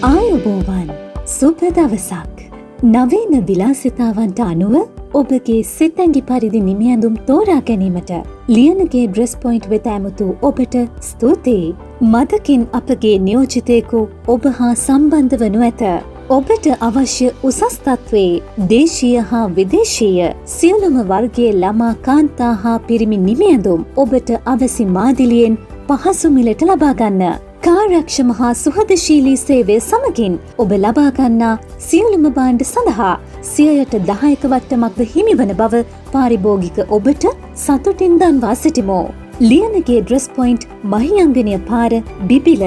ආයුබෝවන් සුබ දවසක්. නවීන විලාසිතාවන්ට අනුව ඔබගේ සිතැඟි පරිදි නිමියඳුම් තෝරා ගැනීමට ලියනගේ ඩ්‍රෙස් පොයින්ට් වෙත ඇමතු ඔබට ස්තුතියි. මදකින් අපගේ නියෝජිතයෙකු ඔබ හා සම්බන්ධ වනු ඇත. ඔබට අවශ්‍ය උසස් තත්ත්වයේ දේශීය හා විදේශීය සියලුම වර්ගයේ ළමා කාන්තා හා පිරිමි නිමියඳුම් ඔබට අවැසි මාදිලියෙන් පහසු මිලට ලබා ගන්න. කාර්යක්ෂම හා සුහදශීලී සේවය සමගින් ඔබ ලබා ගන්නා සියලුම භාණ්ඩ සඳහා 10% වට්ටමක්ද හිමිවන බව පාරිභෝගික ඔබට සතුටින් දන්වා සිටිමු. ලියනගේ ඩ්‍රෙස් පොයින්ට් මහියංගනය පාර බිබිල.